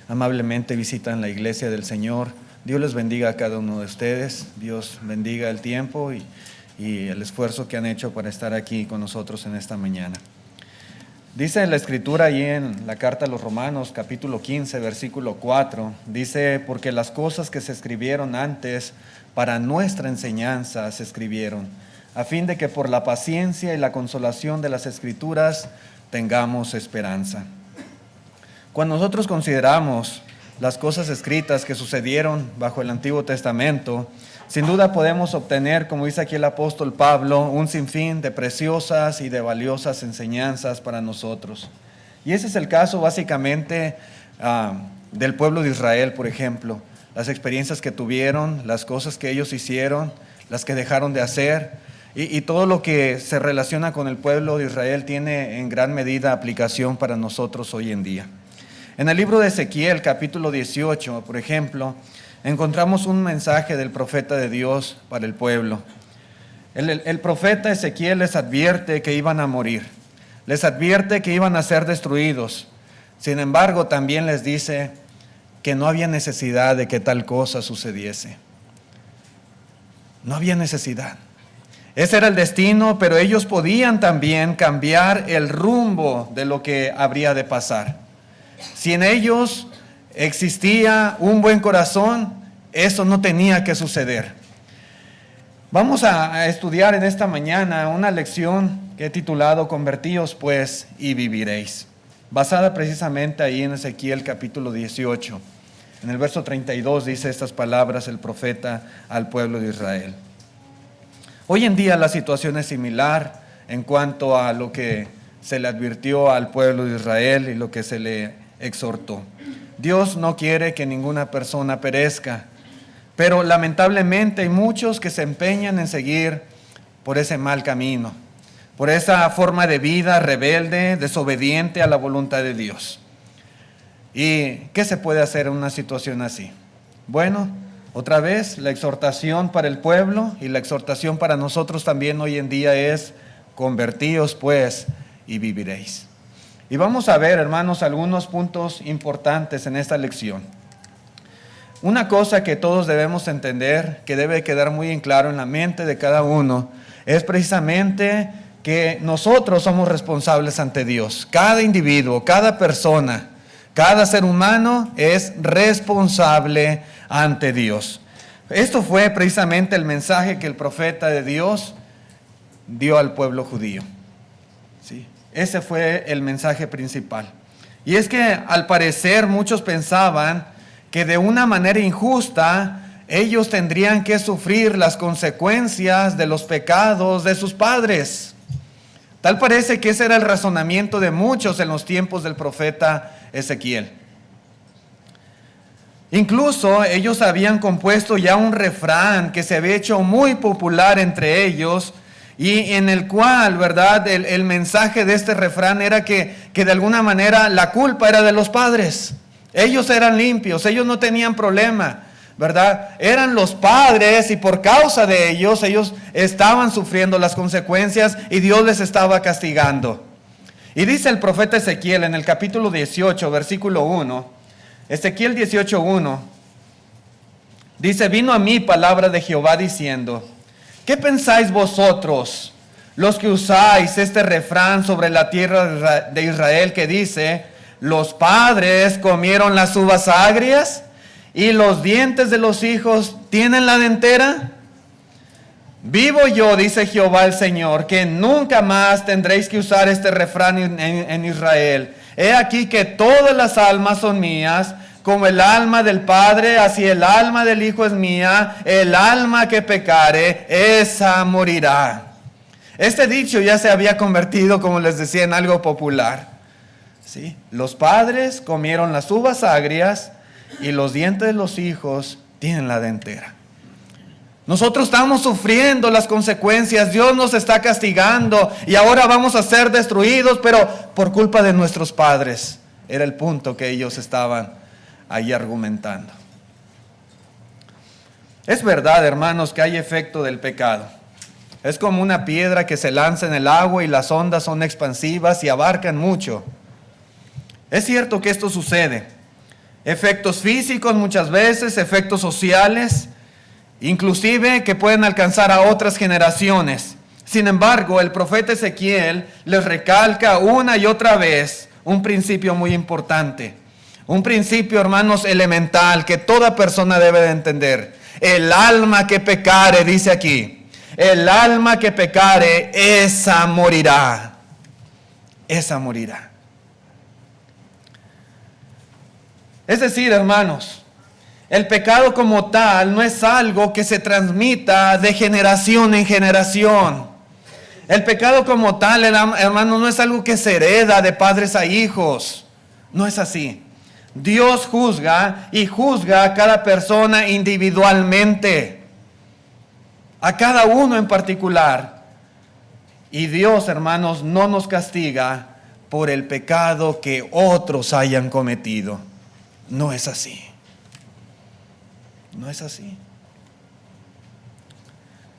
amablemente visitan la iglesia del Señor. Dios les bendiga a cada uno de ustedes. Dios bendiga el tiempo y el esfuerzo que han hecho para estar aquí con nosotros en esta mañana. Dice en la Escritura, ahí en la carta a los Romanos, capítulo 15, versículo 4, dice: porque las cosas que se escribieron antes para nuestra enseñanza se escribieron, a fin de que por la paciencia y la consolación de las Escrituras tengamos esperanza. Cuando nosotros consideramos las cosas escritas que sucedieron bajo el Antiguo Testamento, sin duda podemos obtener, como dice aquí el apóstol Pablo, un sinfín de preciosas y de valiosas enseñanzas para nosotros. Y ese es el caso básicamente del pueblo de Israel, por ejemplo. Las experiencias que tuvieron, las cosas que ellos hicieron, las que dejaron de hacer, y todo lo que se relaciona con el pueblo de Israel tiene en gran medida aplicación para nosotros hoy en día. En el libro de Ezequiel, capítulo 18, por ejemplo, encontramos un mensaje del profeta de Dios para el pueblo. El profeta Ezequiel les advierte que iban a morir, les advierte que iban a ser destruidos. Sin embargo, también les dice que no había necesidad de que tal cosa sucediese. No había necesidad. Ese era el destino, pero ellos podían también cambiar el rumbo de lo que habría de pasar. Si en ellos existía un buen corazón, eso no tenía que suceder. Vamos a estudiar en esta mañana una lección que he titulado Convertíos pues y viviréis, basada precisamente ahí en Ezequiel capítulo 18. En el verso 32 dice estas palabras el profeta al pueblo de Israel. Hoy en día la situación es similar en cuanto a lo que se le advirtió al pueblo de Israel y lo que se le exhortó. Dios no quiere que ninguna persona perezca, pero lamentablemente hay muchos que se empeñan en seguir por ese mal camino, por esa forma de vida rebelde, desobediente a la voluntad de Dios. ¿Y qué se puede hacer en una situación así? Bueno, otra vez la exhortación para el pueblo y la exhortación para nosotros también hoy en día es: convertíos pues y viviréis. Y vamos a ver, hermanos, algunos puntos importantes en esta lección. Una cosa que todos debemos entender, que debe quedar muy en claro en la mente de cada uno, es precisamente que nosotros somos responsables ante Dios. Cada individuo, cada persona, cada ser humano es responsable ante Dios. Esto fue precisamente el mensaje que el profeta de Dios dio al pueblo judío. ¿Sí? Ese fue el mensaje principal. Y es que al parecer muchos pensaban que de una manera injusta ellos tendrían que sufrir las consecuencias de los pecados de sus padres. Tal parece que ese era el razonamiento de muchos en los tiempos del profeta Ezequiel. Incluso ellos habían compuesto ya un refrán que se había hecho muy popular entre ellos, y en el cual, ¿verdad?, el mensaje de este refrán era que de alguna manera la culpa era de los padres. Ellos eran limpios, ellos no tenían problema, ¿verdad? Eran los padres y por causa de ellos estaban sufriendo las consecuencias y Dios les estaba castigando. Y dice el profeta Ezequiel en el capítulo 18, versículo 1, Ezequiel 18:1, dice: vino a mí palabra de Jehová diciendo: ¿qué pensáis vosotros, los que usáis este refrán sobre la tierra de Israel, que dice: los padres comieron las uvas agrias y los dientes de los hijos tienen la dentera? Vivo yo, dice Jehová el Señor, que nunca más tendréis que usar este refrán en Israel. He aquí que todas las almas son mías, como el alma del Padre, así el alma del Hijo es mía. El alma que pecare, esa morirá. Este dicho ya se había convertido, como les decía, en algo popular. ¿Sí? Los padres comieron las uvas agrias y los dientes de los hijos tienen la dentera. Nosotros estamos sufriendo las consecuencias, Dios nos está castigando y ahora vamos a ser destruidos, pero por culpa de nuestros padres. Era el punto que ellos estaban ahí argumentando. Es verdad, hermanos, que hay efecto del pecado. Es como una piedra que se lanza en el agua y las ondas son expansivas y abarcan mucho. Es cierto que esto sucede. efectos físicos muchas veces, efectos sociales, inclusive que pueden alcanzar a otras generaciones. Sin embargo, el profeta Ezequiel les recalca una y otra vez un principio muy importante. Un principio, hermanos, elemental que toda persona debe de entender. El alma que pecare, dice aquí, el alma que pecare, esa morirá. Esa morirá. Es decir, hermanos, el pecado como tal no es algo que se transmita de generación en generación. El pecado como tal, hermanos, no es algo que se hereda de padres a hijos. No es así. Dios juzga y juzga a cada persona individualmente, a cada uno en particular. Y Dios, hermanos, no nos castiga por el pecado que otros hayan cometido. No es así. No es así.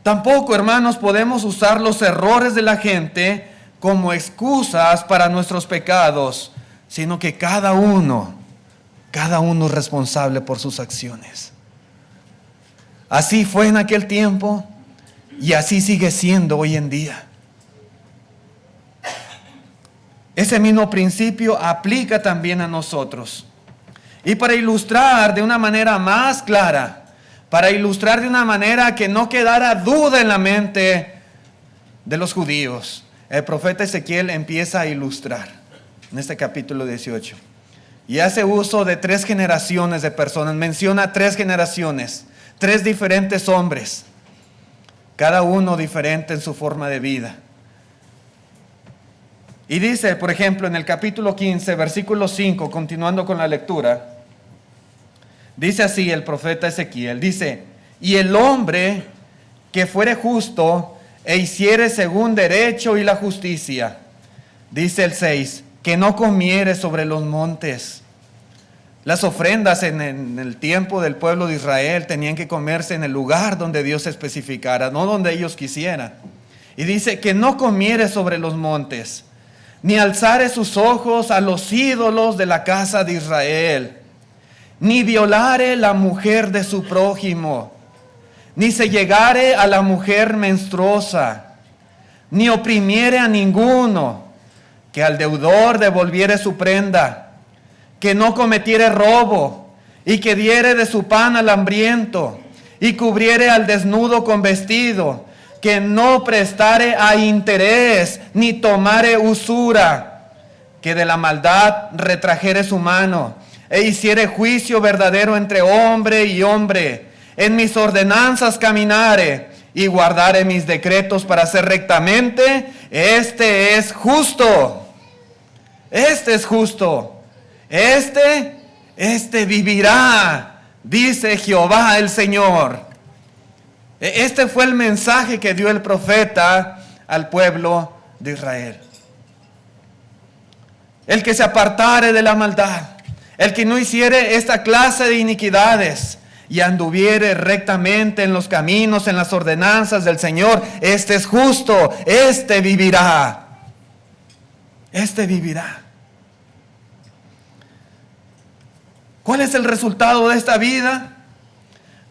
Tampoco, hermanos, podemos usar los errores de la gente como excusas para nuestros pecados, sino que cada uno es responsable por sus acciones. Así fue en aquel tiempo y así sigue siendo hoy en día. Ese mismo principio aplica también a nosotros. Y para ilustrar de una manera más clara, para ilustrar de una manera que no quedara duda en la mente de los judíos, el profeta Ezequiel empieza a ilustrar en este capítulo 18. Y hace uso de 3 generaciones de personas. Menciona 3 generaciones, 3 diferentes hombres, cada uno diferente en su forma de vida. Y dice, por ejemplo, en el capítulo 15, versículo 5, continuando con la lectura, dice así el profeta Ezequiel, dice, y el hombre que fuere justo e hiciere según derecho y la justicia, dice el 6, que no comiere sobre los montes. Las ofrendas en el tiempo del pueblo de Israel tenían que comerse en el lugar donde Dios especificara, no donde ellos quisieran. Y dice que no comiere sobre los montes, ni alzare sus ojos a los ídolos de la casa de Israel, ni violare la mujer de su prójimo, ni se llegare a la mujer menstruosa, ni oprimiere a ninguno, que al deudor devolviere su prenda, que no cometiere robo, y que diere de su pan al hambriento, y cubriere al desnudo con vestido, que no prestare a interés, ni tomare usura, que de la maldad retrajere su mano, e hiciere juicio verdadero entre hombre y hombre, en mis ordenanzas caminare, y guardare mis decretos para hacer rectamente, este es justo. Este es justo. Este vivirá, dice Jehová el Señor. Este fue el mensaje que dio el profeta al pueblo de Israel. El que se apartare de la maldad, el que no hiciere esta clase de iniquidades y anduviere rectamente en los caminos, en las ordenanzas del Señor, este es justo, este vivirá. Este vivirá. ¿Cuál es el resultado de esta vida?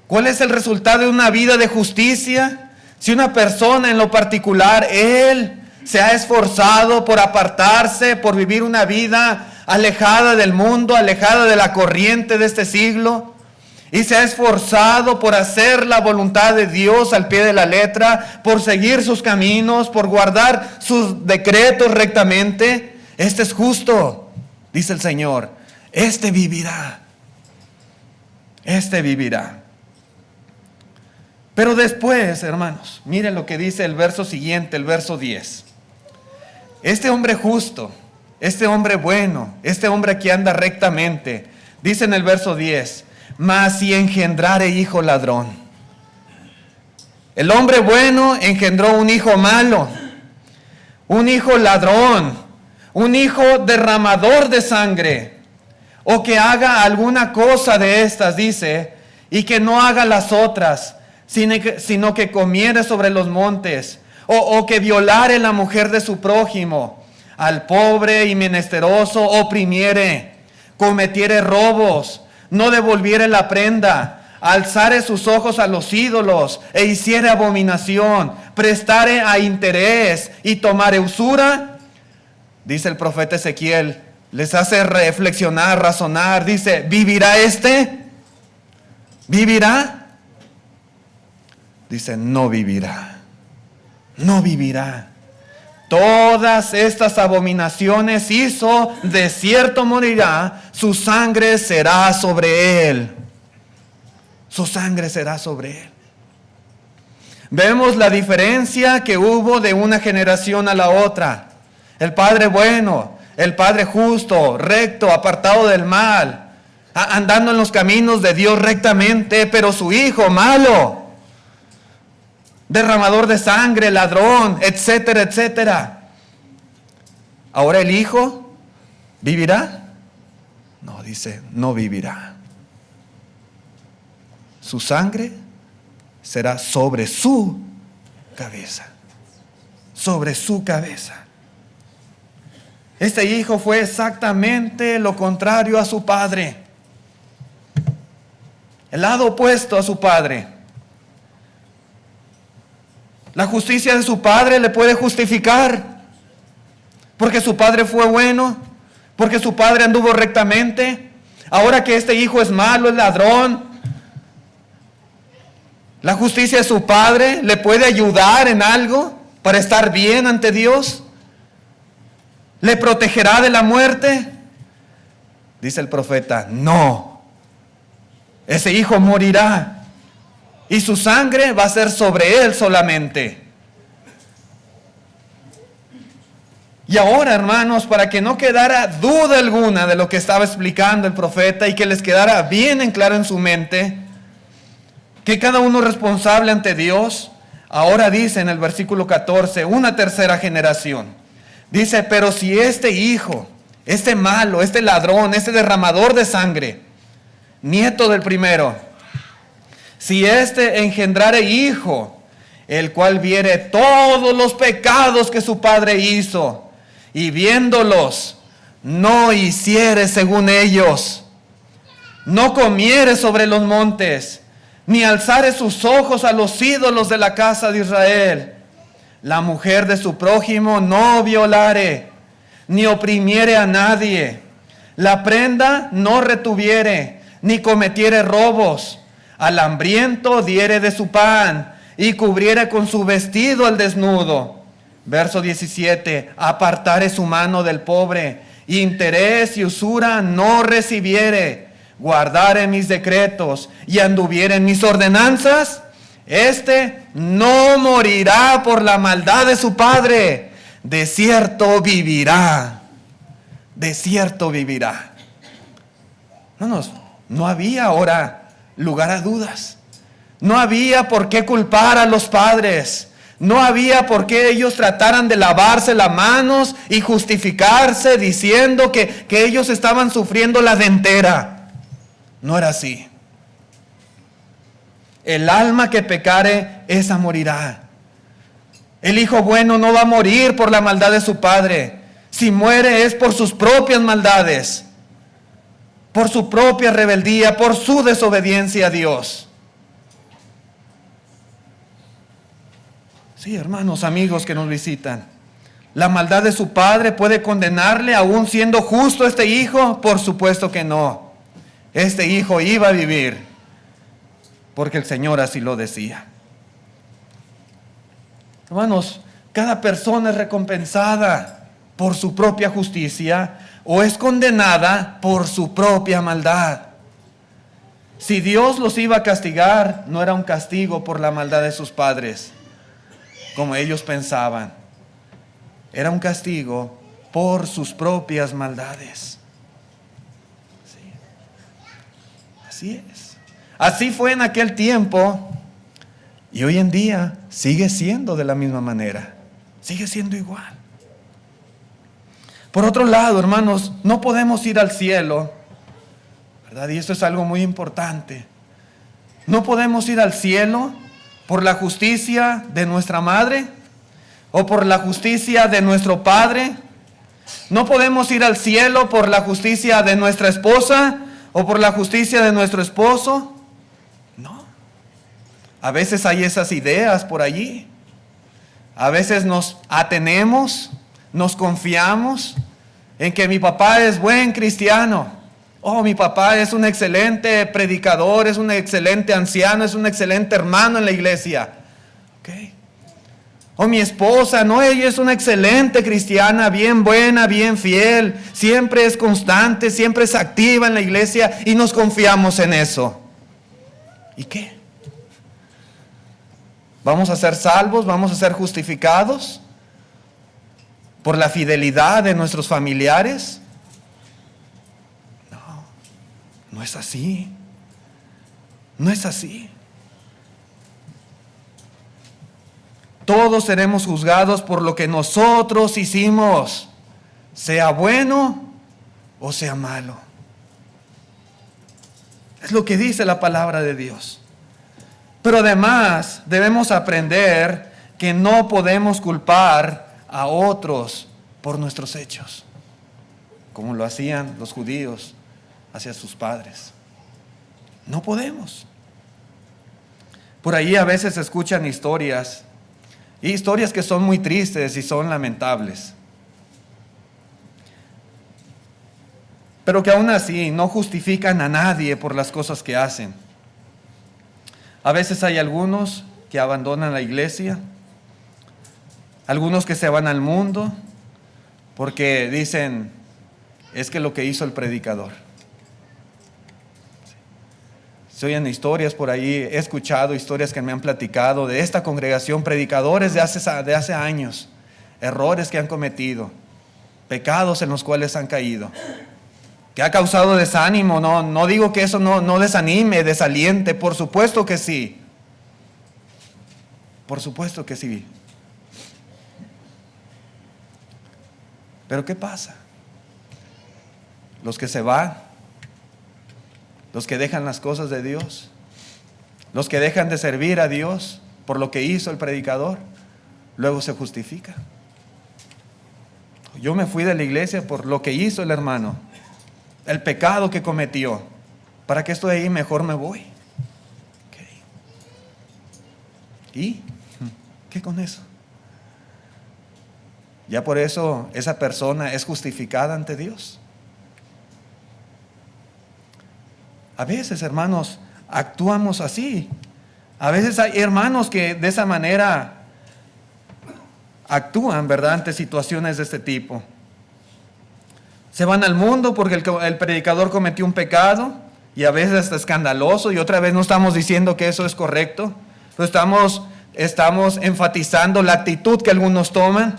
¿Cuál es el resultado de una vida de justicia? Si una persona en lo particular, él se ha esforzado por apartarse, por vivir una vida alejada del mundo, alejada de la corriente de este siglo, y se ha esforzado por hacer la voluntad de Dios al pie de la letra, por seguir sus caminos, por guardar sus decretos rectamente, este es justo, dice el Señor, este vivirá. Este vivirá. Pero después, hermanos, miren lo que dice el verso siguiente, el verso 10. Este hombre justo, este hombre bueno, este hombre que anda rectamente, dice en el verso 10, mas si engendrare hijo ladrón. El hombre bueno engendró un hijo malo, un hijo ladrón, un hijo derramador de sangre, o que haga alguna cosa de estas, dice, y que no haga las otras, sino que comiere sobre los montes, o que violare la mujer de su prójimo, al pobre y menesteroso oprimiere, cometiere robos, no devolviere la prenda, alzare sus ojos a los ídolos, e hiciere abominación, prestare a interés y tomare usura, dice el profeta Ezequiel, les hace reflexionar, razonar, dice, ¿vivirá este? ¿Vivirá? Dice, no vivirá, no vivirá. Todas estas abominaciones hizo, de cierto morirá, su sangre será sobre él. Su sangre será sobre él. Vemos la diferencia que hubo de una generación a la otra. El padre bueno, el padre justo, recto, apartado del mal, andando en los caminos de Dios rectamente, pero su hijo malo, derramador de sangre, ladrón, etcétera, etcétera. Ahora el hijo vivirá. No, dice, no vivirá. Su sangre será sobre su cabeza. Sobre su cabeza. Este hijo fue exactamente lo contrario a su padre. El lado opuesto a su padre. La justicia de su padre le puede justificar. Porque su padre fue bueno. Porque su padre anduvo rectamente. Ahora que este hijo es malo, es ladrón. La justicia de su padre le puede ayudar en algo para estar bien ante Dios. ¿Le protegerá de la muerte? Dice el profeta, no. Ese hijo morirá. Y su sangre va a ser sobre él solamente. Y ahora, hermanos, para que no quedara duda alguna de lo que estaba explicando el profeta y que les quedara bien en claro en su mente, que cada uno es responsable ante Dios, ahora dice en el versículo 14, una tercera generación. Dice, pero si este hijo, este malo, este ladrón, este derramador de sangre, nieto del primero, si éste engendrare hijo, el cual viere todos los pecados que su padre hizo, y viéndolos, no hiciere según ellos, no comiere sobre los montes, ni alzare sus ojos a los ídolos de la casa de Israel, la mujer de su prójimo no violare, ni oprimiere a nadie, la prenda no retuviere, ni cometiere robos, al hambriento diere de su pan, y cubriere con su vestido al desnudo. Verso 17, apartare su mano del pobre, interés y usura no recibiere, guardare mis decretos y anduviere en mis ordenanzas, este no morirá por la maldad de su padre, de cierto vivirá, de cierto vivirá. No había ahora lugar a dudas. No había por qué culpar a los padres. No había por qué ellos trataran de lavarse las manos y justificarse diciendo que ellos estaban sufriendo la dentera. No era así. El alma que pecare, esa morirá. El hijo bueno no va a morir por la maldad de su padre. Si muere es por sus propias maldades, por su propia rebeldía, por su desobediencia a Dios. Sí, hermanos, amigos que nos visitan. ¿La maldad de su padre puede condenarle aún siendo justo este hijo? Por supuesto que no. Este hijo iba a vivir porque el Señor así lo decía. Hermanos, cada persona es recompensada por su propia justicia o es condenada por su propia maldad. Si Dios los iba a castigar, no era un castigo por la maldad de sus padres, como ellos pensaban. Era un castigo por sus propias maldades. Sí. Así es. Así fue en aquel tiempo y hoy en día sigue siendo de la misma manera. Sigue siendo igual. Por otro lado, hermanos, no podemos ir al cielo, ¿verdad? Y esto es algo muy importante. No podemos ir al cielo por la justicia de nuestra madre o por la justicia de nuestro padre. No podemos ir al cielo por la justicia de nuestra esposa ¿O por la justicia de nuestro esposo? No. A veces hay esas ideas por allí. A veces nos atenemos, nos confiamos en que mi papá es buen cristiano. Oh, mi papá es un excelente predicador, es un excelente anciano, es un excelente hermano en la iglesia. ¿Okay? O mi esposa, no, ella es una excelente cristiana, bien buena, bien fiel, siempre es constante, siempre es activa en la iglesia y nos confiamos en eso. ¿Y qué? ¿Vamos a ser salvos? ¿Vamos a ser justificados por la fidelidad de nuestros familiares? No, no es así. No es así. Todos seremos juzgados por lo que nosotros hicimos, sea bueno o sea malo. Es lo que dice la palabra de Dios. Pero además debemos aprender que no podemos culpar a otros por nuestros hechos, como lo hacían los judíos hacia sus padres. No podemos. Por ahí a veces se escuchan historias, y historias que son muy tristes y son lamentables, pero que aún así no justifican a nadie por las cosas que hacen. A veces hay algunos que abandonan la iglesia, algunos que se van al mundo porque dicen, es que lo que hizo el predicador. Se oyen historias por ahí, he escuchado historias que me han platicado de esta congregación, predicadores de hace años, errores que han cometido, pecados en los cuales han caído, que ha causado desánimo. No digo que eso no desanime, desaliente, por supuesto que sí. Por supuesto que sí. Pero ¿qué pasa? Los que se van, los que dejan las cosas de Dios, los que dejan de servir a Dios por lo que hizo el predicador, luego se justifica. Yo me fui de la iglesia por lo que hizo el hermano, el pecado que cometió. ¿Para qué estoy ahí? Mejor me voy. Okay. ¿Y qué con eso? Ya por eso esa persona es justificada ante Dios. A veces, hermanos, actuamos así. A veces hay hermanos que de esa manera actúan, ¿verdad?, ante situaciones de este tipo. Se van al mundo porque el predicador cometió un pecado, y a veces es escandaloso, y otra vez no estamos diciendo que eso es correcto, pero estamos enfatizando la actitud que algunos toman.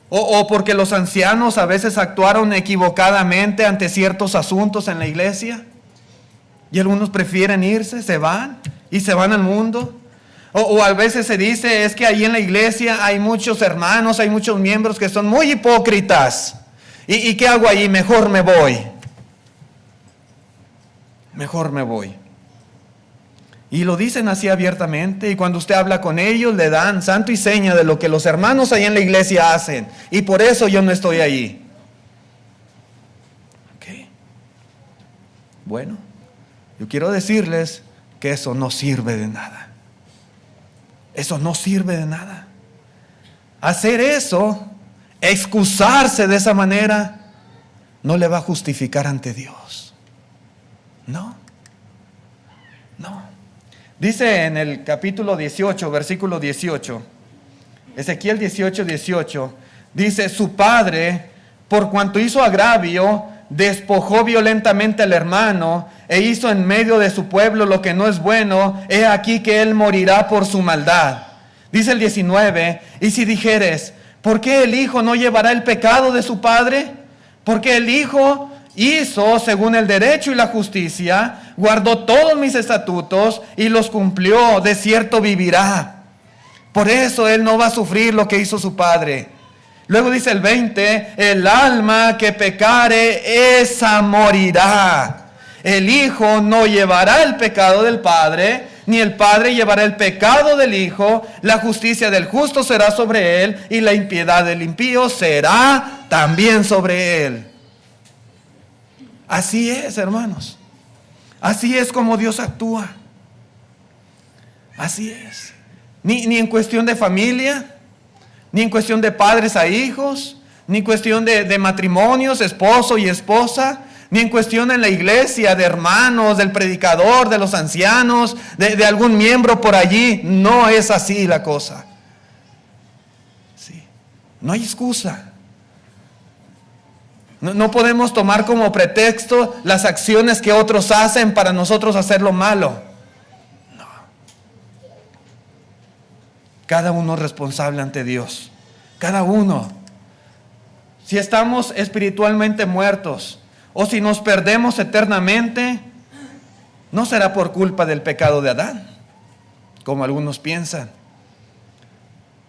O porque los ancianos a veces actuaron equivocadamente ante ciertos asuntos en la iglesia, y algunos prefieren irse, se van al mundo. O a veces se dice, es que ahí en la iglesia hay muchos hermanos, hay muchos miembros que son muy hipócritas. ¿Y qué hago ahí? Mejor me voy. Mejor me voy. Y lo dicen así abiertamente, y cuando usted habla con ellos le dan santo y seña de lo que los hermanos ahí en la iglesia hacen, y por eso yo no estoy ahí. ¿Ok? Bueno, yo quiero decirles que eso no sirve de nada. Eso no sirve de nada. Hacer eso, excusarse de esa manera, no le va a justificar ante Dios. No. Dice en el capítulo 18, versículo 18, Ezequiel 18, dice, su padre, por cuanto hizo agravio, despojó violentamente al hermano, e hizo en medio de su pueblo lo que no es bueno, he aquí que él morirá por su maldad. Dice el 19, y si dijeres, ¿por qué el hijo no llevará el pecado de su padre? Porque el hijo hizo según el derecho y la justicia, guardó todos mis estatutos y los cumplió, de cierto vivirá. Por eso él no va a sufrir lo que hizo su padre. Luego dice el 20, el alma que pecare, esa morirá. El hijo no llevará el pecado del padre, ni el padre llevará el pecado del hijo. La justicia del justo será sobre él, y la impiedad del impío será también sobre él. Así es, hermanos. Así es como Dios actúa. Así es. Ni en cuestión de familia, ni en cuestión de padres a hijos, ni en cuestión de matrimonios, esposo y esposa, ni en cuestión en la iglesia, de hermanos, del predicador, de los ancianos, de algún miembro por allí. No es así la cosa. Sí. No hay excusa. No podemos tomar como pretexto las acciones que otros hacen para nosotros hacer lo malo. No. Cada uno es responsable ante Dios. Cada uno. Si estamos espiritualmente muertos o si nos perdemos eternamente, no será por culpa del pecado de Adán, como algunos piensan.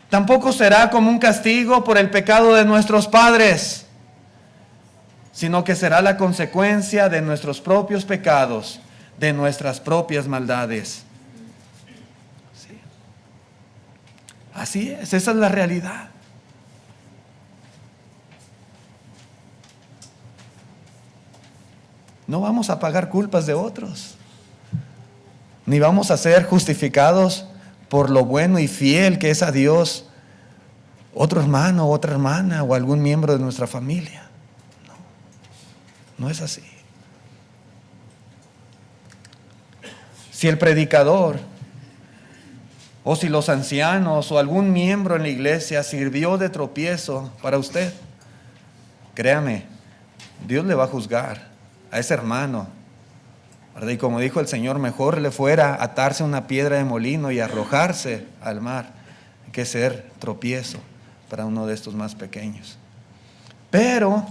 Tampoco será como un castigo por el pecado de nuestros padres, sino que será la consecuencia de nuestros propios pecados, de nuestras propias maldades. Sí. Así es, esa es la realidad. No vamos a pagar culpas de otros, ni vamos a ser justificados por lo bueno y fiel que es a Dios otro hermano, otra hermana o algún miembro de nuestra familia. No es así. Si el predicador o si los ancianos o algún miembro en la iglesia sirvió de tropiezo para usted, créame, Dios le va a juzgar a ese hermano, ¿verdad? Y como dijo el Señor, mejor le fuera atarse una piedra de molino y arrojarse al mar que ser tropiezo para uno de estos más pequeños. Pero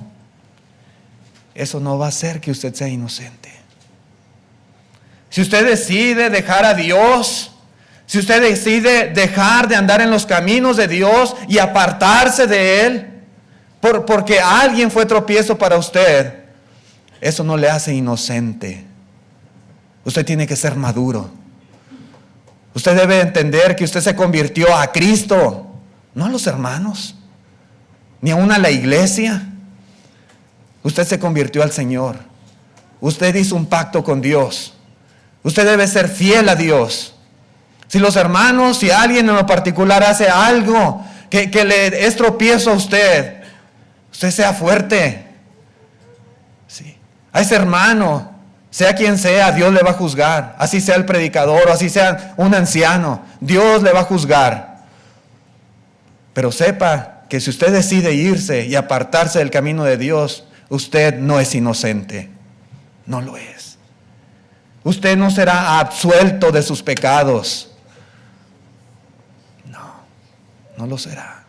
eso no va a hacer que usted sea inocente. Si usted decide dejar a Dios, si usted decide dejar de andar en los caminos de Dios y apartarse de Él, porque alguien fue tropiezo para usted, eso no le hace inocente. Usted tiene que ser maduro. Usted debe entender que usted se convirtió a Cristo, no a los hermanos, ni aún a la iglesia. Usted se convirtió al Señor. Usted hizo un pacto con Dios. Usted debe ser fiel a Dios. Si los hermanos, si alguien en lo particular hace algo que le es tropiezo a usted, usted sea fuerte. Sí. A ese hermano, sea quien sea, Dios le va a juzgar. Así sea el predicador o así sea un anciano, Dios le va a juzgar. Pero sepa que si usted decide irse y apartarse del camino de Dios, usted no es inocente. No lo es. Usted no será absuelto de sus pecados. No lo será.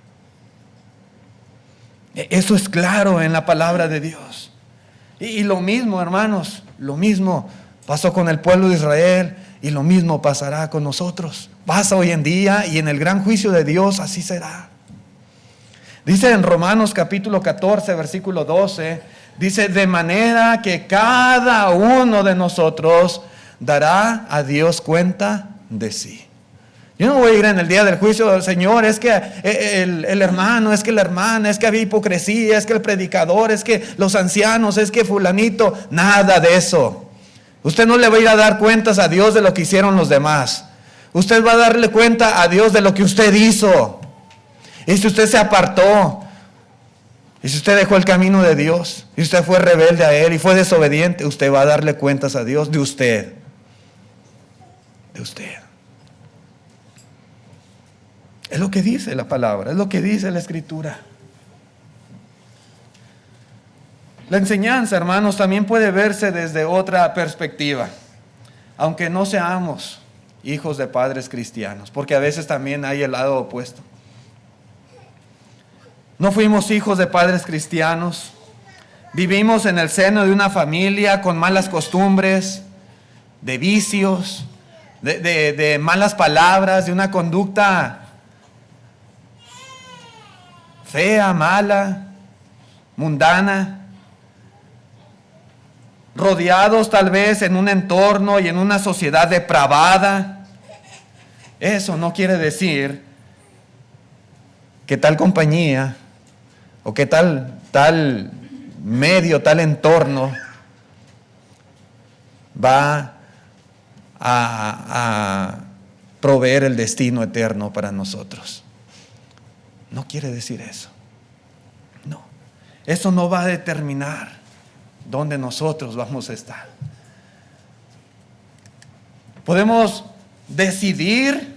Eso es claro en la palabra de Dios. Y lo mismo, hermanos, lo mismo pasó con el pueblo de Israel y lo mismo pasará con nosotros. Pasa hoy en día y en el gran juicio de Dios así será. Dice en Romanos capítulo 14, versículo 12, dice, de manera que cada uno de nosotros dará a Dios cuenta de sí. Yo no voy a ir en el día del juicio del Señor, es que el hermano, es que la hermana, es que había hipocresía, es que el predicador, es que los ancianos, es que fulanito, nada de eso. Usted no le va a ir a dar cuentas a Dios de lo que hicieron los demás. Usted va a darle cuenta a Dios de lo que usted hizo. Y si usted se apartó, y si usted dejó el camino de Dios, y usted fue rebelde a Él y fue desobediente, usted va a darle cuentas a Dios de usted. De usted. Es lo que dice la palabra, es lo que dice la Escritura. La enseñanza, hermanos, también puede verse desde otra perspectiva, aunque no seamos hijos de padres cristianos, porque a veces también hay el lado opuesto. No fuimos hijos de padres cristianos, vivimos en el seno de una familia con malas costumbres, de vicios, de malas palabras, de una conducta fea, mala, mundana, rodeados tal vez en un entorno y en una sociedad depravada. Eso no quiere decir que tal compañía o que tal medio, tal entorno va a proveer el destino eterno para nosotros. No quiere decir eso. No. Eso no va a determinar dónde nosotros vamos a estar. Podemos decidir,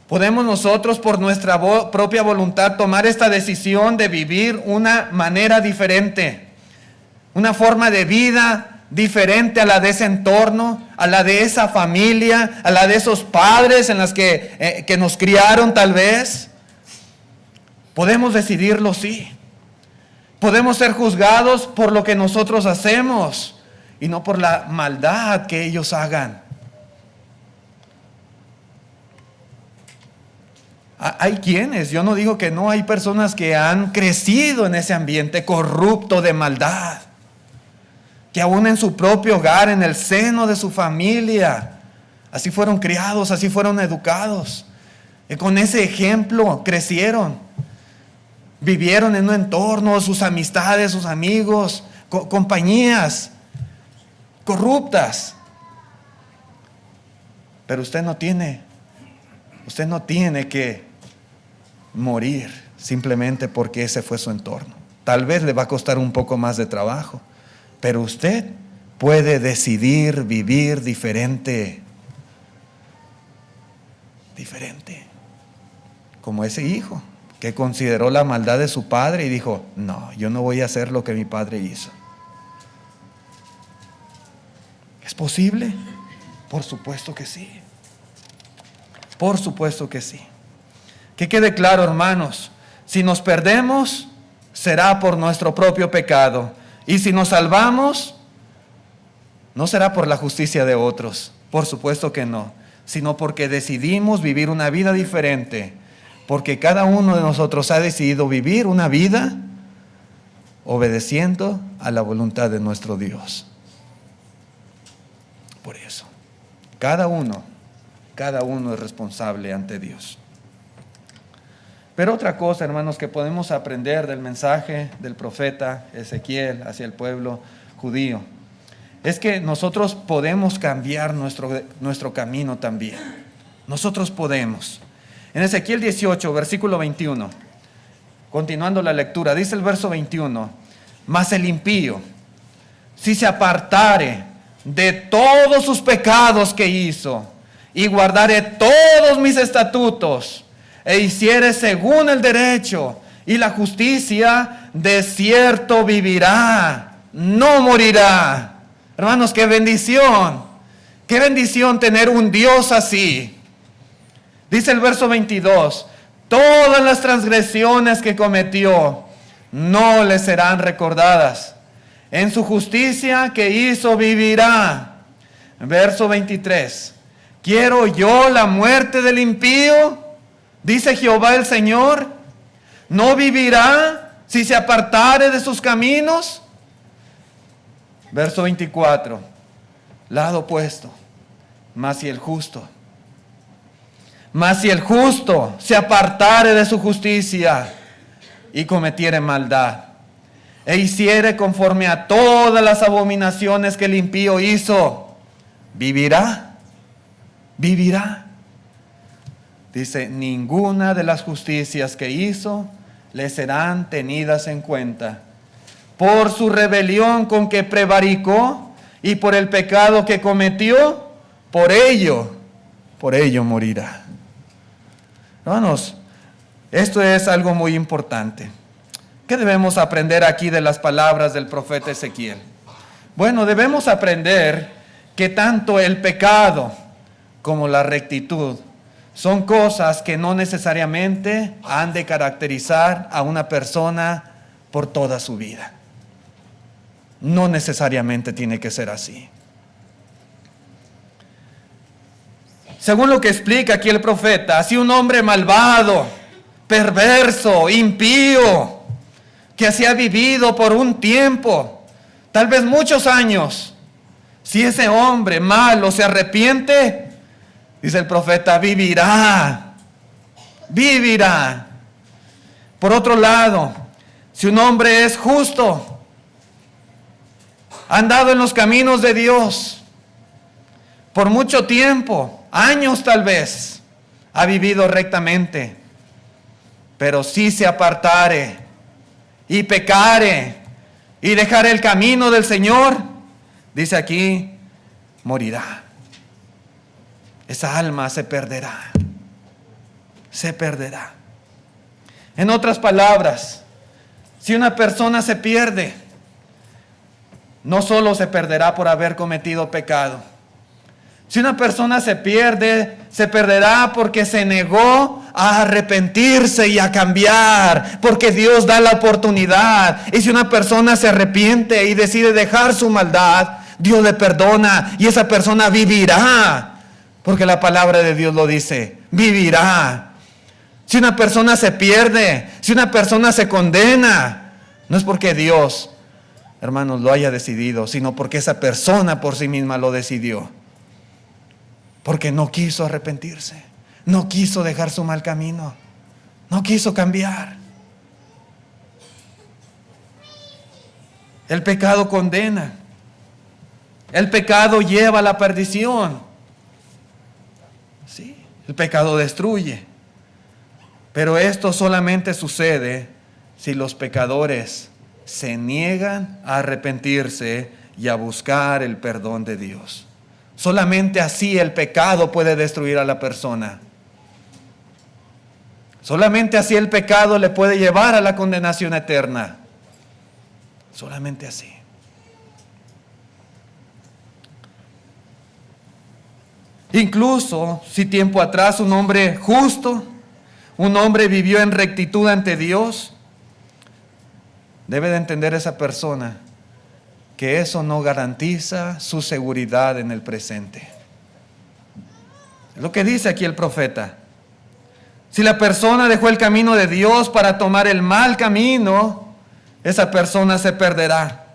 podemos nosotros por nuestra propia voluntad tomar esta decisión de vivir una manera diferente, una forma de vida diferente a la de ese entorno, a la de esa familia, a la de esos padres en las que nos criaron tal vez. Podemos decidirlo, sí. Podemos ser juzgados por lo que nosotros hacemos y no por la maldad que ellos hagan. Hay quienes, yo no digo que no, hay personas que han crecido en ese ambiente corrupto de maldad, que aún en su propio hogar, en el seno de su familia, así fueron criados, así fueron educados, y con ese ejemplo crecieron, vivieron en un entorno, sus amistades, sus amigos, compañías corruptas. Pero usted no tiene que morir simplemente porque ese fue su entorno. Tal vez le va a costar un poco más de trabajo, pero usted puede decidir vivir diferente. Diferente. Como ese hijo que consideró la maldad de su padre y dijo: no, yo no voy a hacer lo que mi padre hizo. ¿Es posible? Por supuesto que sí. Por supuesto que sí. Que quede claro, hermanos, si nos perdemos, será por nuestro propio pecado. Y si nos salvamos, no será por la justicia de otros. Por supuesto que no. Sino porque decidimos vivir una vida diferente. Porque cada uno de nosotros ha decidido vivir una vida obedeciendo a la voluntad de nuestro Dios. Por eso, cada uno es responsable ante Dios. Pero otra cosa, hermanos, que podemos aprender del mensaje del profeta Ezequiel hacia el pueblo judío, es que nosotros podemos cambiar nuestro camino también. Nosotros podemos. En Ezequiel 18, versículo 21, continuando la lectura, dice el verso 21, mas el impío, si se apartare de todos sus pecados que hizo, y guardare todos mis estatutos, e hiciere según el derecho y la justicia, de cierto vivirá, no morirá. Hermanos, qué bendición tener un Dios así. Dice el verso 22, todas las transgresiones que cometió no le serán recordadas. En su justicia que hizo vivirá. Verso 23, ¿quiero yo la muerte del impío? Dice Jehová el Señor, ¿no vivirá si se apartare de sus caminos? Verso 24, lado opuesto, mas si el justo se apartare de su justicia y cometiere maldad, e hiciere conforme a todas las abominaciones que el impío hizo, vivirá. Dice, ninguna de las justicias que hizo le serán tenidas en cuenta. Por su rebelión con que prevaricó y por el pecado que cometió, por ello morirá. Hermanos, esto es algo muy importante. ¿Qué debemos aprender aquí de las palabras del profeta Ezequiel? Bueno, debemos aprender que tanto el pecado como la rectitud son cosas que no necesariamente han de caracterizar a una persona por toda su vida. No necesariamente tiene que ser así. Según lo que explica aquí el profeta, así un hombre malvado, perverso, impío, que así ha vivido por un tiempo, tal vez muchos años, si ese hombre malo se arrepiente, dice el profeta, vivirá. Por otro lado, si un hombre es justo, ha andado en los caminos de Dios por mucho tiempo, años tal vez, ha vivido rectamente, pero si se apartare y pecare y dejar el camino del Señor, dice aquí, morirá. Esa alma se perderá. Se perderá. En otras palabras, si una persona se pierde, no solo se perderá por haber cometido pecado. Si una persona se pierde, se perderá porque se negó a arrepentirse y a cambiar, porque Dios da la oportunidad. Y si una persona se arrepiente y decide dejar su maldad, Dios le perdona y esa persona vivirá, porque la palabra de Dios lo dice, vivirá. Si una persona se pierde, si una persona se condena, no es porque Dios, hermanos, lo haya decidido, sino porque esa persona por sí misma lo decidió. Porque no quiso arrepentirse, no quiso dejar su mal camino, no quiso cambiar. El pecado condena, el pecado lleva a la perdición. Sí, el pecado destruye. Pero esto solamente sucede si los pecadores se niegan a arrepentirse y a buscar el perdón de Dios. Solamente así el pecado puede destruir a la persona. Solamente así el pecado le puede llevar a la condenación eterna. Solamente así. Incluso si tiempo atrás un hombre justo, un hombre vivió en rectitud ante Dios, debe de entender esa persona que eso no garantiza su seguridad en el presente. Es lo que dice aquí el profeta. Si la persona dejó el camino de Dios para tomar el mal camino, esa persona se perderá.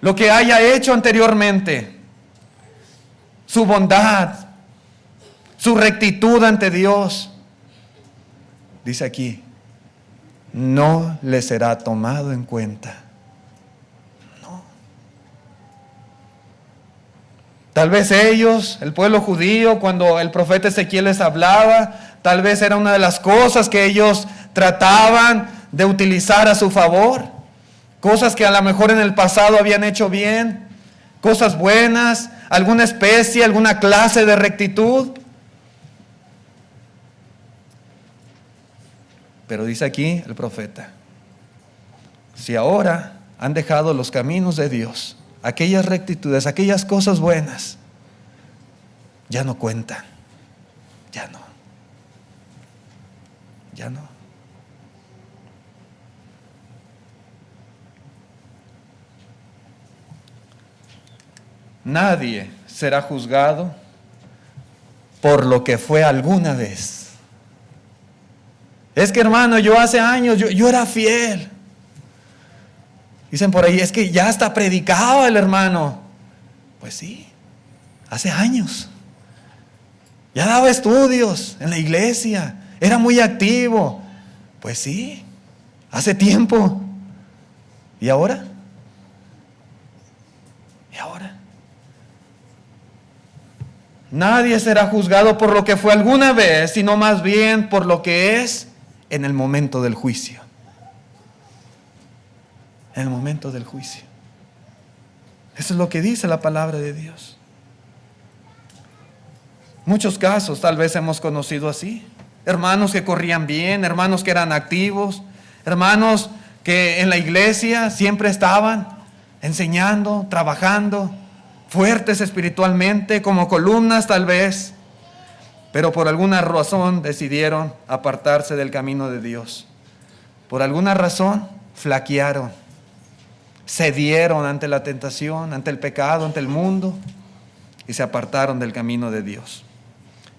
Lo que haya hecho anteriormente, su bondad, su rectitud ante Dios, dice aquí, no le será tomado en cuenta. Tal vez ellos, el pueblo judío, cuando el profeta Ezequiel les hablaba, tal vez era una de las cosas que ellos trataban de utilizar a su favor. Cosas que a lo mejor en el pasado habían hecho bien, cosas buenas, alguna especie, alguna clase de rectitud. Pero dice aquí el profeta, si ahora han dejado los caminos de Dios, aquellas rectitudes, aquellas cosas buenas, ya no cuentan, ya no. Nadie será juzgado por lo que fue alguna vez. Es que, hermano, yo hace años, yo era fiel. Dicen por ahí, es que ya hasta predicaba el hermano. Pues sí, hace años. Ya daba estudios en la iglesia, era muy activo. Pues sí, hace tiempo. ¿Y ahora? ¿Y ahora? Nadie será juzgado por lo que fue alguna vez, sino más bien por lo que es en el momento del juicio. En el momento del juicio. Eso es lo que dice la palabra de Dios. Muchos casos tal vez hemos conocido así. Hermanos que corrían bien, hermanos que eran activos, hermanos que en la iglesia siempre estaban enseñando, trabajando, fuertes espiritualmente, como columnas tal vez, pero por alguna razón decidieron apartarse del camino de Dios. Por alguna razón flaquearon, cedieron ante la tentación, ante el pecado, ante el mundo, y se apartaron del camino de Dios.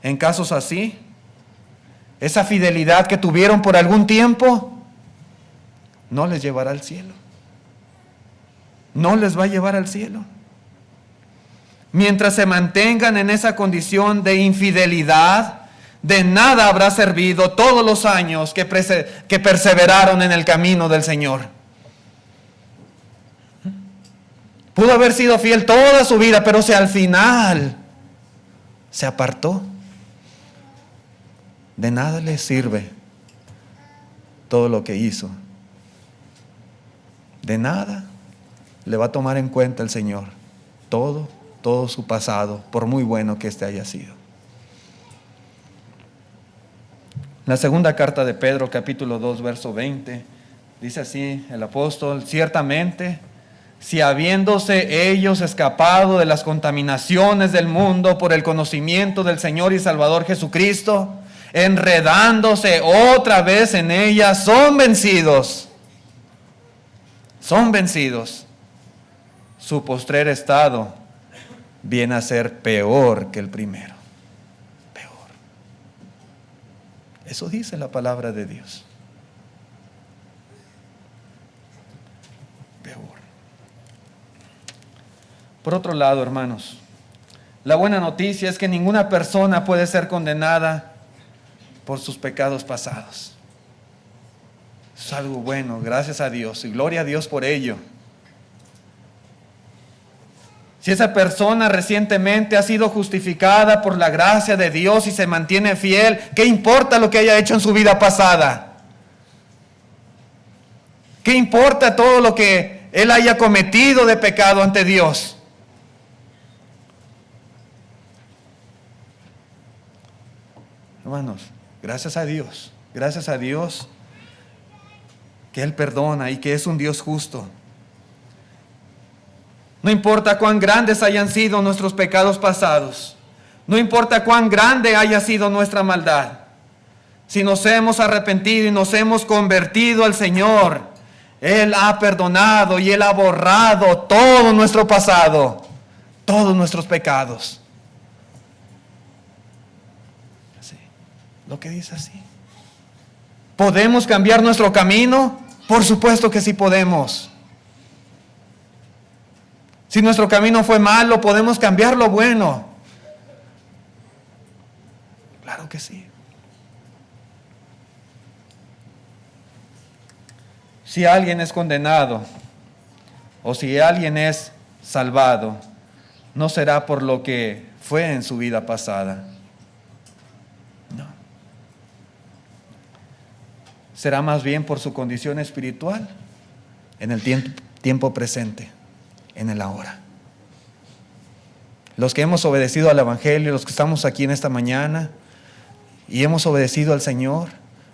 En casos así, esa fidelidad que tuvieron por algún tiempo no les llevará al cielo. No les va a llevar al cielo. Mientras se mantengan en esa condición de infidelidad, de nada habrá servido todos los años que perseveraron en el camino del Señor. Pudo haber sido fiel toda su vida, pero si al final se apartó, de nada le sirve todo lo que hizo. De nada le va a tomar en cuenta el Señor todo su pasado, por muy bueno que éste haya sido. La segunda carta de Pedro, capítulo 2, verso 20, dice así el apóstol: ciertamente, si habiéndose ellos escapado de las contaminaciones del mundo por el conocimiento del Señor y Salvador Jesucristo, enredándose otra vez en ellas, son vencidos. Son vencidos. Su postrer estado viene a ser peor que el primero. Peor. Eso dice la palabra de Dios. Peor. Por otro lado, hermanos, la buena noticia es que ninguna persona puede ser condenada por sus pecados pasados. Es algo bueno, gracias a Dios, y gloria a Dios por ello. Si esa persona recientemente ha sido justificada por la gracia de Dios y se mantiene fiel, ¿qué importa lo que haya hecho en su vida pasada? ¿Qué importa todo lo que él haya cometido de pecado ante Dios? Hermanos, gracias a Dios que Él perdona y que es un Dios justo. No importa cuán grandes hayan sido nuestros pecados pasados, no importa cuán grande haya sido nuestra maldad, si nos hemos arrepentido y nos hemos convertido al Señor, Él ha perdonado y Él ha borrado todo nuestro pasado, todos nuestros pecados. Así, lo que dice así. ¿Podemos cambiar nuestro camino? Por supuesto que sí podemos. Si nuestro camino fue malo, podemos cambiarlo bueno. Claro que sí. Si alguien es condenado o si alguien es salvado, no será por lo que fue en su vida pasada. No. Será más bien por su condición espiritual en el tiempo presente, en el ahora. Los que hemos obedecido al Evangelio, los que estamos aquí en esta mañana y hemos obedecido al Señor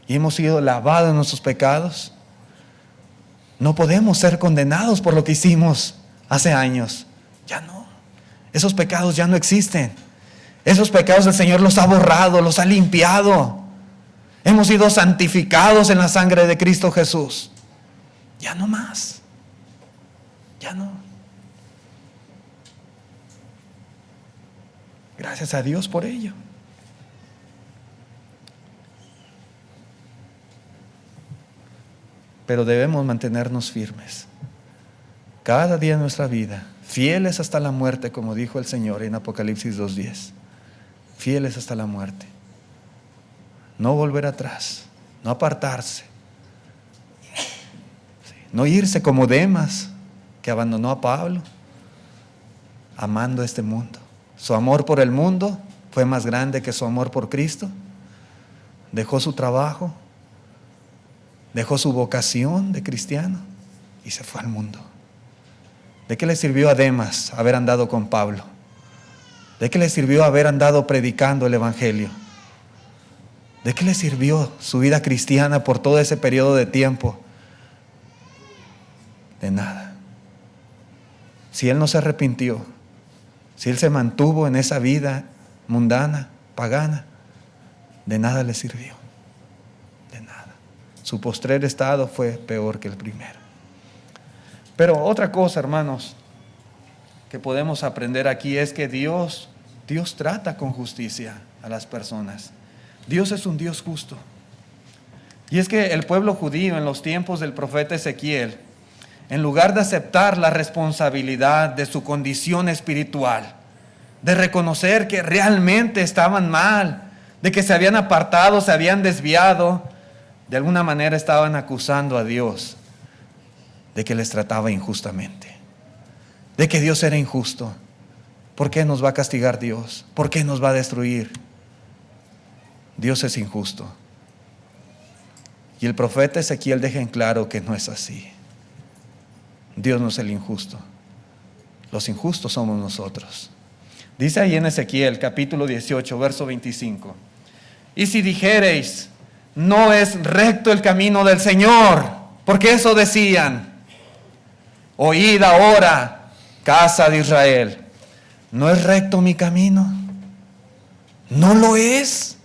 y hemos sido lavados de nuestros pecados, no podemos ser condenados por lo que hicimos hace años. Ya no. Esos pecados ya no existen. Esos pecados el Señor los ha borrado, los ha limpiado. Hemos sido santificados en la sangre de Cristo Jesús. Ya no más. Ya no. Gracias a Dios por ello. Pero debemos mantenernos firmes. Cada día de nuestra vida, fieles hasta la muerte, como dijo el Señor en Apocalipsis 2:10. Fieles hasta la muerte. No volver atrás, no apartarse. No irse como Demas, que abandonó a Pablo, amando este mundo. Su amor por el mundo fue más grande que su amor por Cristo. Dejó su trabajo, dejó su vocación de cristiano y se fue al mundo. ¿De qué le sirvió a Demas haber andado con Pablo? ¿De qué le sirvió haber andado predicando el Evangelio? ¿De qué le sirvió su vida cristiana por todo ese periodo de tiempo? De nada. Si él no se arrepintió, si él se mantuvo en esa vida mundana, pagana, de nada le sirvió. De nada. Su postrer estado fue peor que el primero. Pero otra cosa, hermanos, que podemos aprender aquí es que Dios trata con justicia a las personas. Dios es un Dios justo. Y es que el pueblo judío en los tiempos del profeta Ezequiel, en lugar de aceptar la responsabilidad de su condición espiritual, de reconocer que realmente estaban mal, de que se habían apartado, se habían desviado, de alguna manera estaban acusando a Dios de que les trataba injustamente, de que Dios era injusto. ¿Por qué nos va a castigar Dios? ¿Por qué nos va a destruir? Dios es injusto. Y el profeta Ezequiel deja en claro que no es así. Dios no es el injusto. Los injustos somos nosotros. Dice ahí en Ezequiel capítulo 18, verso 25. Y si dijereis, no es recto el camino del Señor, porque eso decían. Oíd ahora, casa de Israel, ¿no es recto mi camino? ¿No lo es?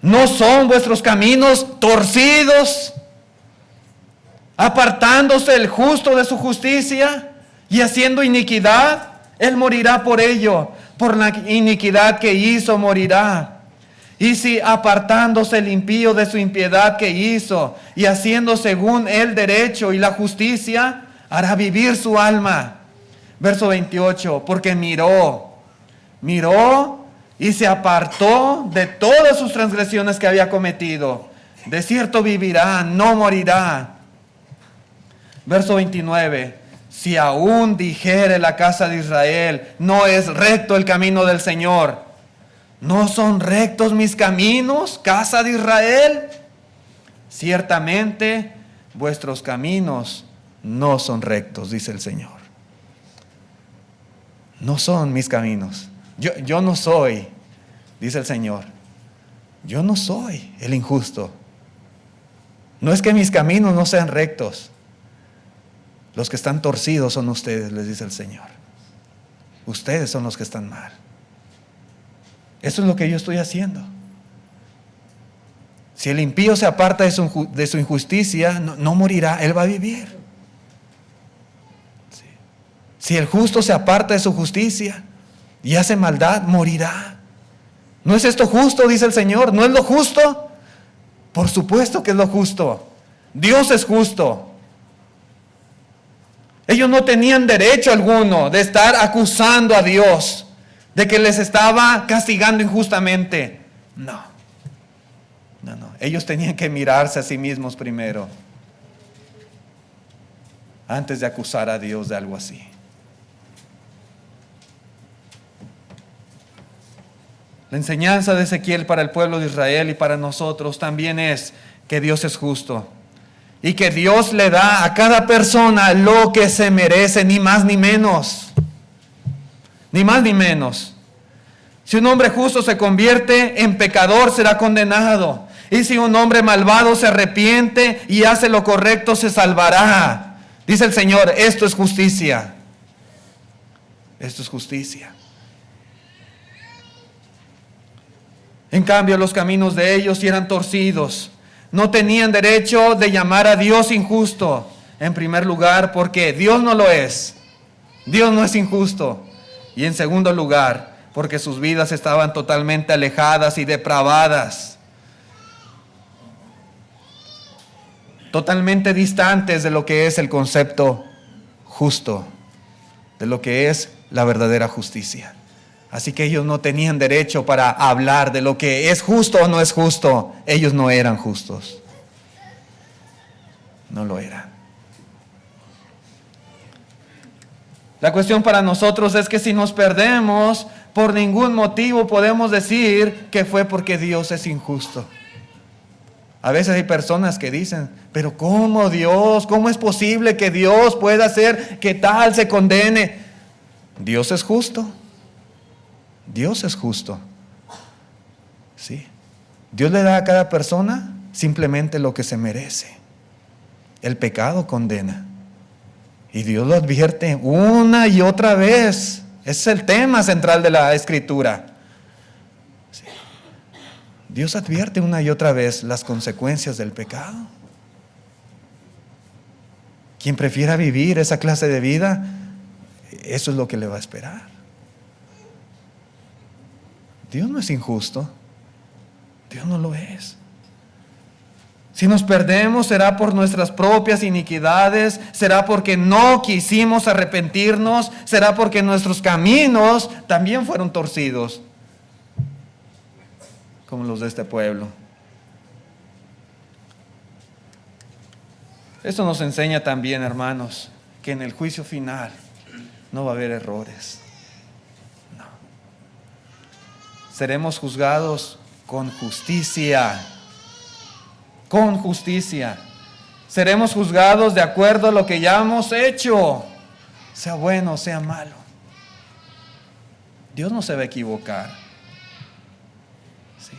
¿No son vuestros caminos torcidos, apartándose el justo de su justicia y haciendo iniquidad? Él morirá por ello, por la iniquidad que hizo morirá. Y si apartándose el impío de su impiedad que hizo y haciendo según el derecho y la justicia, hará vivir su alma. Verso 28, porque miró y se apartó de todas sus transgresiones que había cometido. De cierto vivirá, no morirá. Verso 29, si aún dijere la casa de Israel, no es recto el camino del Señor. ¿No son rectos mis caminos, casa de Israel? Ciertamente vuestros caminos no son rectos, dice el Señor. No son mis caminos. Yo no soy, dice el Señor, yo no soy el injusto. No es que mis caminos no sean rectos. Los que están torcidos son ustedes, les dice el Señor. Ustedes son los que están mal. Eso es lo que yo estoy haciendo. Si el impío se aparta de su injusticia, no morirá, él va a vivir. Sí. Si el justo se aparta de su justicia y hace maldad, morirá. ¿No es esto justo? Dice el Señor. ¿No es lo justo? Por supuesto que es lo justo. Dios es justo. Ellos no tenían derecho alguno de estar acusando a Dios de que les estaba castigando injustamente. No. Ellos tenían que mirarse a sí mismos primero antes de acusar a Dios de algo así. La enseñanza de Ezequiel para el pueblo de Israel y para nosotros también es que Dios es justo y que Dios le da a cada persona lo que se merece, ni más ni menos. Ni más ni menos. Si un hombre justo se convierte en pecador, será condenado. Y si un hombre malvado se arrepiente y hace lo correcto, se salvará. Dice el Señor, esto es justicia. Esto es justicia. En cambio, los caminos de ellos eran torcidos. No tenían derecho de llamar a Dios injusto. En primer lugar, porque Dios no lo es. Dios no es injusto. Y en segundo lugar, porque sus vidas estaban totalmente alejadas y depravadas. Totalmente distantes de lo que es el concepto justo, de lo que es la verdadera justicia. Así que ellos no tenían derecho para hablar de lo que es justo o no es justo. Ellos no eran justos. No lo eran. La cuestión para nosotros es que si nos perdemos, por ningún motivo podemos decir que fue porque Dios es injusto. A veces hay personas que dicen, pero ¿cómo Dios? ¿Cómo es posible que Dios pueda hacer que tal se condene? Dios es justo. Dios es justo. Sí. Dios le da a cada persona simplemente lo que se merece. El pecado condena. Y Dios lo advierte una y otra vez. Ese es el tema central de la Escritura. Sí. Dios advierte una y otra vez las consecuencias del pecado. Quien prefiera vivir esa clase de vida, eso es lo que le va a esperar. Dios no es injusto. Dios no lo es. Si nos perdemos, será por nuestras propias iniquidades, será porque no quisimos arrepentirnos, será porque nuestros caminos también fueron torcidos, como los de este pueblo. Esto nos enseña también, hermanos, que en el juicio final no va a haber errores. No. Seremos juzgados con justicia. Con justicia. Seremos juzgados de acuerdo a lo que ya hemos hecho, sea bueno o sea malo. Dios no se va a equivocar. Sí.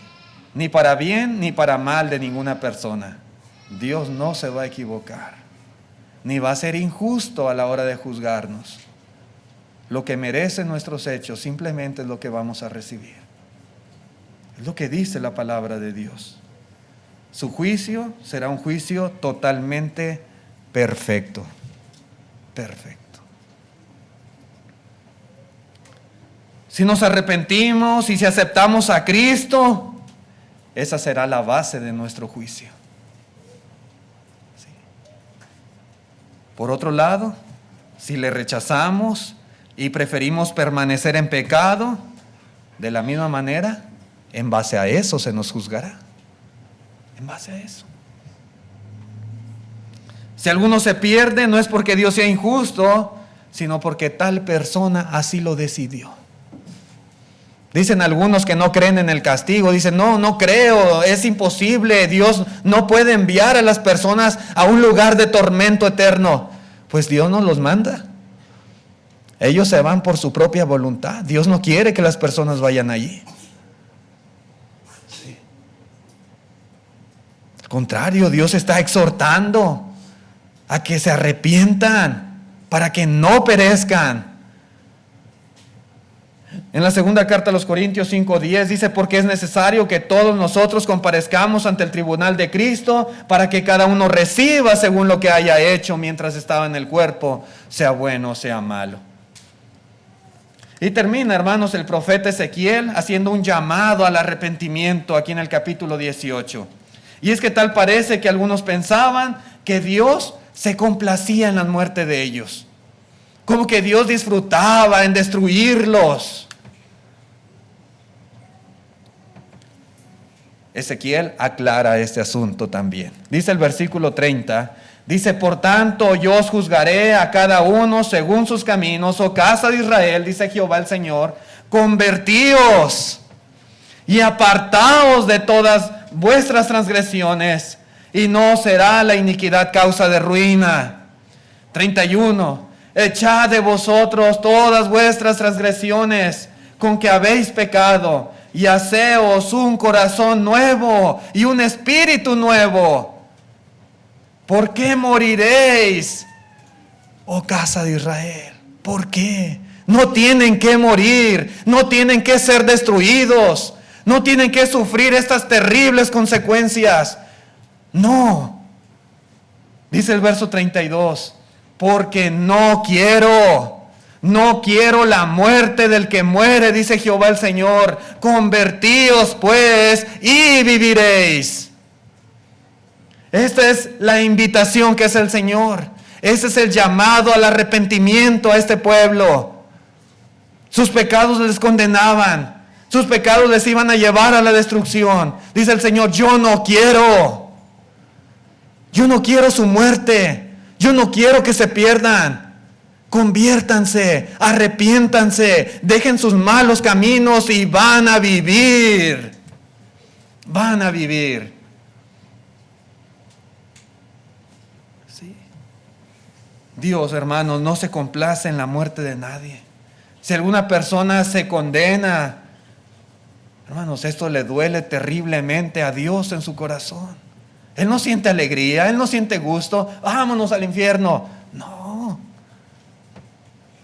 Ni para bien ni para mal de ninguna persona. Dios no se va a equivocar. Ni va a ser injusto a la hora de juzgarnos. Lo que merecen nuestros hechos simplemente es lo que vamos a recibir. Es lo que dice la palabra de Dios. Su juicio será un juicio totalmente perfecto. Perfecto. Si nos arrepentimos y si aceptamos a Cristo, esa será la base de nuestro juicio. Sí. Por otro lado, si le rechazamos y preferimos permanecer en pecado, de la misma manera, en base a eso se nos juzgará. En base a eso. Si alguno se pierde, no es porque Dios sea injusto, sino porque tal persona así lo decidió. Dicen algunos que no creen en el castigo, dicen, no creo, es imposible, Dios no puede enviar a las personas a un lugar de tormento eterno. Pues Dios no los manda. Ellos se van por su propia voluntad. Dios no quiere que las personas vayan allí. Contrario, Dios está exhortando a que se arrepientan para que no perezcan. En la segunda carta a los Corintios 5:10 dice, porque es necesario que todos nosotros comparezcamos ante el tribunal de Cristo para que cada uno reciba según lo que haya hecho mientras estaba en el cuerpo, sea bueno o sea malo. Y termina, hermanos, el profeta Ezequiel haciendo un llamado al arrepentimiento aquí en el capítulo 18. Y es que tal parece que algunos pensaban que Dios se complacía en la muerte de ellos. Como que Dios disfrutaba en destruirlos. Ezequiel aclara este asunto también. Dice el versículo 30, dice, por tanto yo os juzgaré a cada uno según sus caminos, oh casa de Israel, dice Jehová el Señor, convertíos y apartaos de todas vuestras transgresiones, y no será la iniquidad causa de ruina. 31. Echad de vosotros todas vuestras transgresiones con que habéis pecado, y haceos un corazón nuevo y un espíritu nuevo. ¿Por qué moriréis, oh casa de Israel? ¿Por qué? No tienen que morir, no tienen que ser destruidos. No tienen que sufrir estas terribles consecuencias. No. Dice el verso 32. Porque no quiero la muerte del que muere, dice Jehová el Señor. Convertíos pues y viviréis. Esta es la invitación que hace el Señor. Este es el llamado al arrepentimiento a este pueblo. Sus pecados les condenaban. Sus pecados les iban a llevar a la destrucción. Dice el Señor, yo no quiero su muerte. Yo no quiero que se pierdan. Conviértanse, arrepiéntanse, dejen sus malos caminos y van a vivir. Van a vivir. Sí. Dios, hermanos, no se complace en la muerte de nadie. Si alguna persona se condena, hermanos, esto le duele terriblemente a Dios en su corazón. Él no siente alegría, Él no siente gusto. Vámonos al infierno.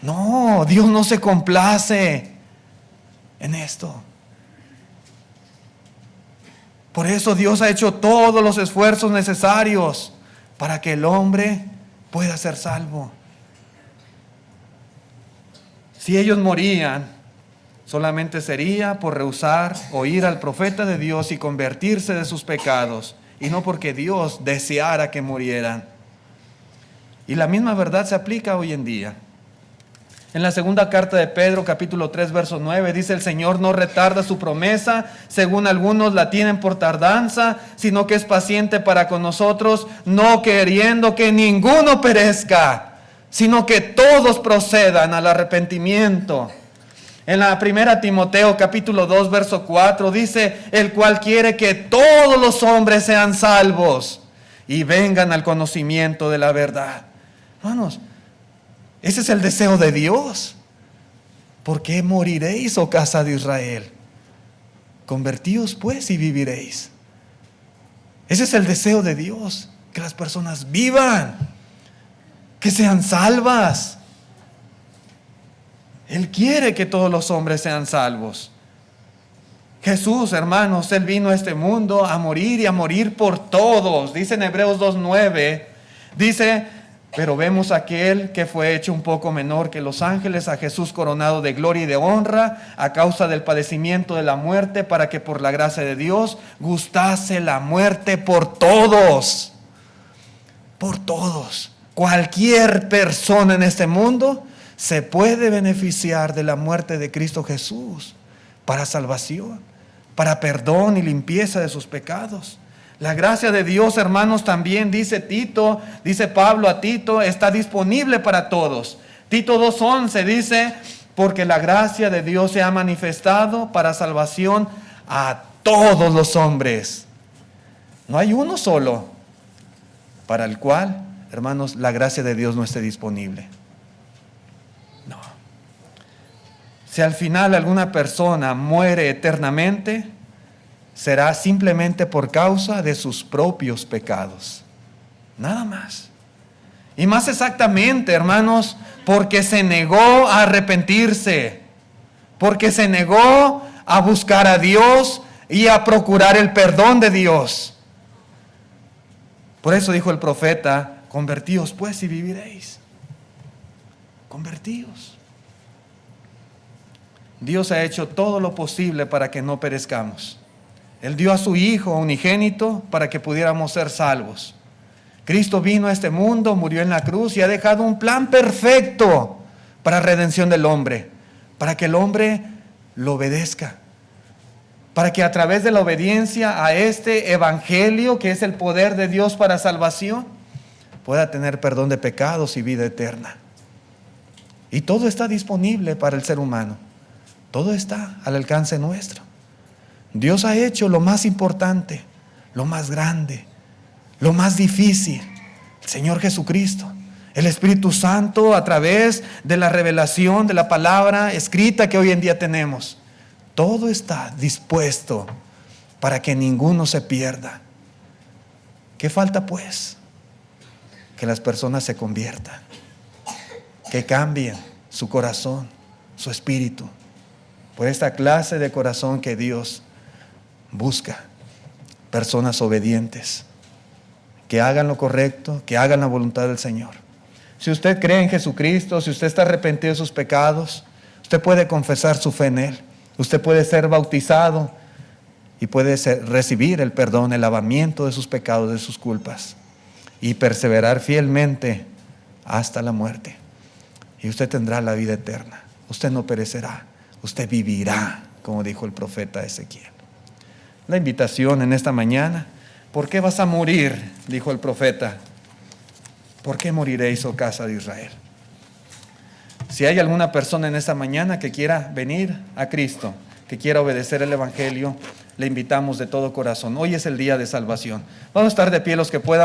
No, Dios no se complace en esto. Por eso Dios ha hecho todos los esfuerzos necesarios para que el hombre pueda ser salvo. Si ellos morían, solamente sería por rehusar oír al profeta de Dios y convertirse de sus pecados, y no porque Dios deseara que murieran. Y la misma verdad se aplica hoy en día. En la segunda carta de Pedro, capítulo 3, verso 9, dice: el Señor no retarda su promesa, según algunos la tienen por tardanza, sino que es paciente para con nosotros, no queriendo que ninguno perezca, sino que todos procedan al arrepentimiento. En la primera Timoteo capítulo 2 verso 4 dice, el cual quiere que todos los hombres sean salvos y vengan al conocimiento de la verdad. Hermanos, ese es el deseo de Dios. ¿Por qué moriréis, oh casa de Israel? Convertíos pues y viviréis. Ese es el deseo de Dios, que las personas vivan, que sean salvas. Él quiere que todos los hombres sean salvos. Jesús, hermanos, Él vino a este mundo a morir y a morir por todos. Dice en Hebreos 2:9, dice, pero vemos a aquel que fue hecho un poco menor que los ángeles, a Jesús coronado de gloria y de honra a causa del padecimiento de la muerte, para que por la gracia de Dios gustase la muerte por todos. Por todos. Cualquier persona en este mundo se puede beneficiar de la muerte de Cristo Jesús para salvación, para perdón y limpieza de sus pecados. La gracia de Dios, hermanos, también dice Pablo a Tito, está disponible para todos. Tito 2:11 dice, porque la gracia de Dios se ha manifestado para salvación a todos los hombres. No hay uno solo para el cual, hermanos, la gracia de Dios no esté disponible. No. Si al final alguna persona muere eternamente, será simplemente por causa de sus propios pecados. Nada más. Y más exactamente, hermanos, porque se negó a arrepentirse, porque se negó a buscar a Dios y a procurar el perdón de Dios. Por eso dijo el profeta, convertíos pues y viviréis. Convertíos. Dios ha hecho todo lo posible para que no perezcamos. Él dio a su Hijo unigénito para que pudiéramos ser salvos. Cristo vino a este mundo, murió en la cruz y ha dejado un plan perfecto para redención del hombre, para que el hombre lo obedezca, para que a través de la obediencia a este evangelio, que es el poder de Dios para salvación, pueda tener perdón de pecados y vida eterna. Y todo está disponible para el ser humano. Todo está al alcance nuestro. Dios ha hecho lo más importante, lo más grande, lo más difícil. El Señor Jesucristo, el Espíritu Santo, a través de la revelación de la palabra escrita que hoy en día tenemos. Todo está dispuesto para que ninguno se pierda. ¿Qué falta pues? Que las personas se conviertan, que cambien su corazón, su espíritu, por esta clase de corazón que Dios busca. Personas obedientes, que hagan lo correcto, que hagan la voluntad del Señor. Si usted cree en Jesucristo, si usted está arrepentido de sus pecados, usted puede confesar su fe en Él. Usted puede ser bautizado y puede recibir el perdón, el lavamiento de sus pecados, de sus culpas, y perseverar fielmente hasta la muerte. Y usted tendrá la vida eterna. Usted no perecerá, usted vivirá, como dijo el profeta Ezequiel. La invitación en esta mañana: ¿por qué vas a morir?, dijo el profeta. ¿Por qué moriréis, oh casa de Israel? Si hay alguna persona en esta mañana que quiera venir a Cristo, que quiera obedecer el evangelio, le invitamos de todo corazón. Hoy es el día de salvación. Vamos a estar de pie los que puedan.